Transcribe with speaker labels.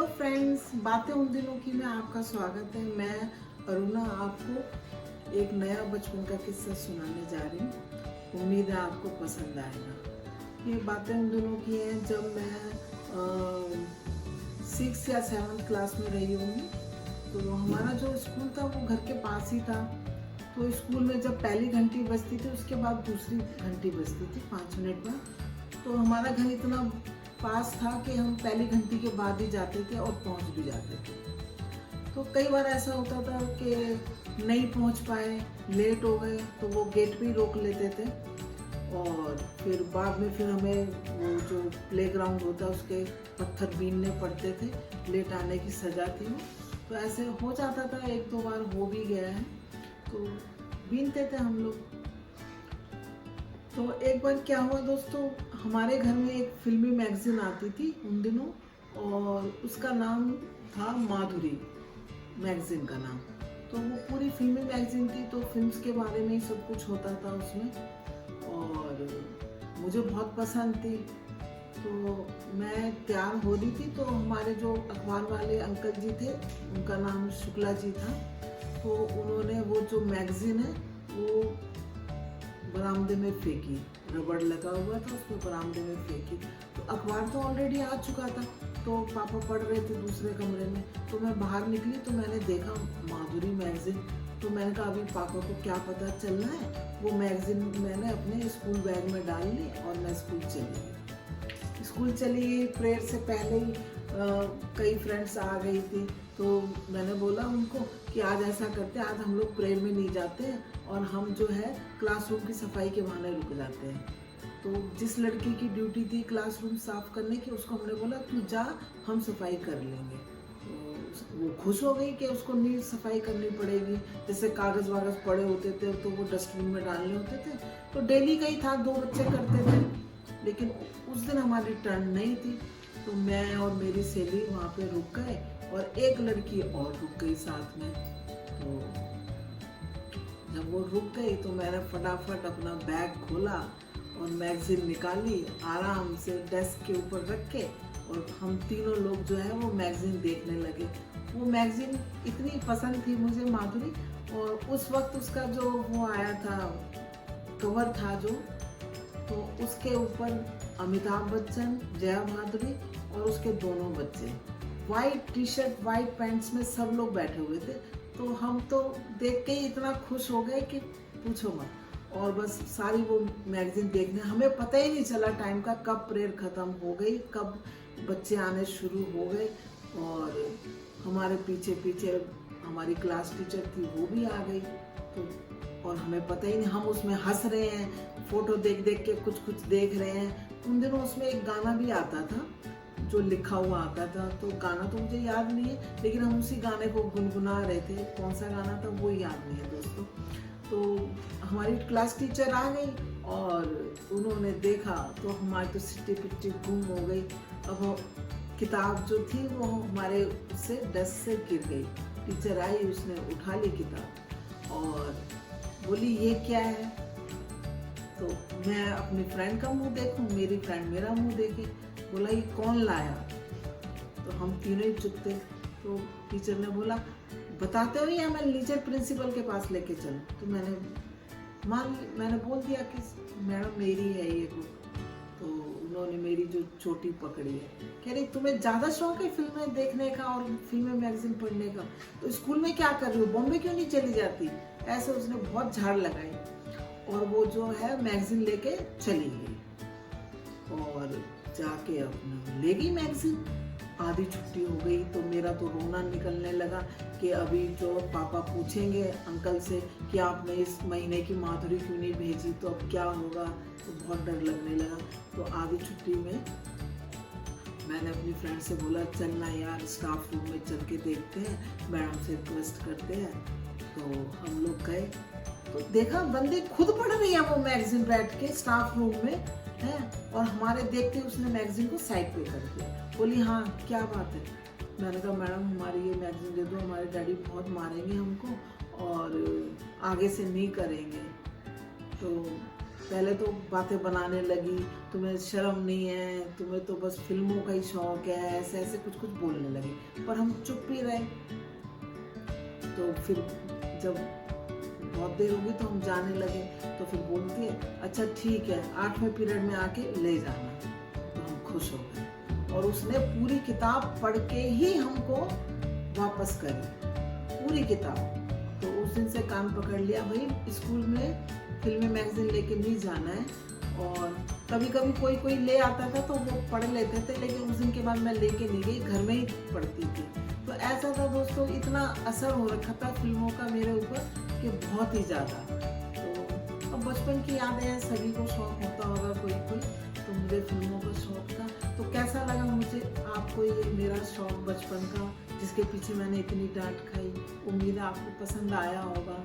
Speaker 1: Hello friends, बातें उन दिनों की में आपका स्वागत है। मैं अरुणा आपको एक नया बचपन का किस्सा सुनाने जा रही हूँ। उम्मीद है आपको पसंद आएगा। ये बातें उन दिनों की हैं जब मैं 6 या 7 क्लास में रही होंगी। तो हमारा जो स्कूल था वो घर के पास ही था। तो स्कूल में जब पहली घंटी बजती थी उसके बाद दूसरी घंटी बजती थी 5 मिनट बाद। तो हमारा घर इतना पास था कि हम पहली घंटी के बाद ही जाते थे और पहुंच भी जाते थे। तो कई बार ऐसा होता था कि नहीं पहुंच पाए, लेट हो गए, तो वो गेट पे ही रोक लेते थे और फिर बाद में फिर हमें वो जो प्लेग्राउंड होता उसके पत्थर बीनने पड़ते थे। लेट आने की सज़ा थी वो। तो ऐसे हो जाता था, 1-2 बार हो भी गया है। तो बीनते थे हम लोग। तो एक बार क्या हुआ दोस्तों, हमारे घर में एक फिल्मी मैगजीन आती थी उन दिनों और उसका नाम था माधुरी, मैगजीन का नाम। तो वो पूरी फिल्मी मैगजीन थी, तो फिल्म्स के बारे में ही सब कुछ होता था उसमें और मुझे बहुत पसंद थी। तो मैं तैयार हो रही थी, तो हमारे जो अखबार वाले अंकल जी थे, उनका नाम शुक्ला जी था, तो उन्होंने वो जो मैगजीन है वो बरामदे में फेंकी। रबड़ लगा हुआ था, उसको बरामदे में फेंकी। तो अखबार तो ऑलरेडी आ चुका था, तो पापा पढ़ रहे थे दूसरे कमरे में। तो मैं बाहर निकली तो मैंने देखा माधुरी मैगजीन। तो मैंने कहा अभी पापा को क्या पता चलना है। वो मैगजीन मैंने अपने स्कूल बैग में डाल ली और मैं स्कूल चली गई। प्रेयर से पहले ही कई फ्रेंड्स आ गई थी। तो मैंने बोला उनको कि आज ऐसा करते हैं, आज हम लोग प्रेयर में नहीं जाते हैं और हम जो है क्लासरूम की सफाई के बहाने रुक जाते हैं। तो जिस लड़की की ड्यूटी थी क्लासरूम साफ करने की, उसको हमने बोला तू जा, हम सफाई कर लेंगे। तो वो खुश हो गई कि उसको नहीं सफाई करनी पड़ेगी। जैसे कागज़ वागज़ पड़े होते थे तो वो डस्टबिन में डालने होते थे। तो डेली का ही था, 2 बच्चे करते थे। लेकिन उस दिन हमारी टर्न नहीं थी, तो मैं और मेरी सहेली वहाँ पे रुक गए और एक लड़की और रुक गई साथ में। तो जब वो रुक गई तो मैंने फटाफट अपना बैग खोला और मैगजीन निकाली, आराम से डेस्क के ऊपर रख के, और हम तीनों लोग जो है वो मैगजीन देखने लगे। वो मैगजीन इतनी पसंद थी मुझे, माधुरी, और उस वक्त उसका जो वो आया था कवर था जो, तो उसके ऊपर अमिताभ बच्चन, जया भादुरी और उसके दोनों बच्चे white T shirt white pants में सब लोग बैठे हुए थे। तो हम तो देख के ही इतना खुश हो गए कि पूछो मत। और बस सारी वो मैगजीन देखने, हमें पता ही नहीं चला टाइम का, कब प्रेयर ख़त्म हो गई, कब बच्चे आने शुरू हो गए। और हमारे पीछे पीछे हमारी क्लास टीचर थी, वो भी आ गई। तो और हमें पता ही नहीं, हम उसमें हंस रहे हैं, फोटो देख देख के कुछ कुछ देख रहे हैं। उन दिनों उसमें एक गाना भी आता था जो लिखा हुआ आता था। तो गाना तो मुझे याद नहीं है, लेकिन हम उसी गाने को गुनगुना रहे थे। कौन सा गाना था वो याद नहीं है दोस्तों। तो हमारी क्लास टीचर आ गई और उन्होंने देखा तो हमारी तो सिट्टी पिट्टी गुम हो गई। अब किताब जो थी वो हमारे से डेस्क से गिर गई। टीचर आई, उसने उठा ली किताब और बोली ये क्या है। तो मैं अपनी फ्रेंड का मुंह देखूं, मेरी फ्रेंड मेरा मुंह देखे। बोला ये कौन लाया। तो हम तीनों ही चुप थे। तो टीचर ने बोला बताते हो या मैं नीचे प्रिंसिपल के पास लेके चलूं। तो मैंने बोल दिया कि मैडम मेरी है ये बुक। तो उन्होंने मेरी जो चोटी पकड़ी है, कह रही तुम्हें ज़्यादा शौक है फिल्में देखने का और फिल्में मैगजीन पढ़ने का, तो स्कूल में क्या कर रही हो, बॉम्बे क्यों नहीं चली जाती। ऐसे उसने बहुत झाड़ लगाई और वो जो है मैगजीन लेके चली गई और जाके अपना ले गई मैगजीन। आधी छुट्टी हो गई तो मेरा तो रोना निकलने लगा कि अभी जो पापा पूछेंगे अंकल से कि आपने इस महीने की माधुरी क्यों नहीं भेजी, तो अब क्या होगा। तो बहुत डर लगने लगा। तो आधी छुट्टी में मैंने अपनी फ्रेंड से बोला चलना यार, स्टाफ रूम में चल के देखते हैं, मैडम से रिक्वेस्ट करते हैं। तो हम लोग गए तो देखा बंदी खुद पढ़ रही है वो मैगजीन बैठ के स्टाफ रूम में है। और हमारे देखते उसने मैगजीन को साइड पे कर दिया। बोली हाँ क्या बात है। मैंने कहा मैडम हमारी ये मैगजीन दे दो, हमारे डैडी बहुत मारेंगे हमको और आगे से नहीं करेंगे। तो पहले तो बातें बनाने लगी, तुम्हें शर्म नहीं है, तुम्हें तो बस फिल्मों का ही शौक है, ऐसे ऐसे कुछ कुछ बोलने लगी। पर हम चुप ही रहे। तो फिर जब बहुत देर होगी तो हम जाने लगे, तो फिर बोलती है अच्छा ठीक है 8वें पीरियड में आके ले जाना। तो हम खुश हो गए और उसने पूरी किताब पढ़ के ही हमको वापस करी, पूरी किताब। तो उस दिन से कान पकड़ लिया, भाई स्कूल में फिल्मी मैगजीन लेके नहीं जाना है। और कभी कभी कोई कोई ले आता था तो वो पढ़ लेते थे, लेकिन उस दिन के बाद मैं लेके नहीं गई, घर में ही पढ़ती थी। तो ऐसा था दोस्तों, इतना असर हो रखा था फिल्मों का मेरे ऊपर कि बहुत ही ज़्यादा। तो अब बचपन की यादें हैं, सभी को शौक होता होगा कोई कोई, तो मुझे फिल्मों का शौक था। तो कैसा लगा मुझे आपको ये मेरा शौक बचपन का, जिसके पीछे मैंने इतनी डांट खाई। उम्मीद है आपको पसंद आया होगा।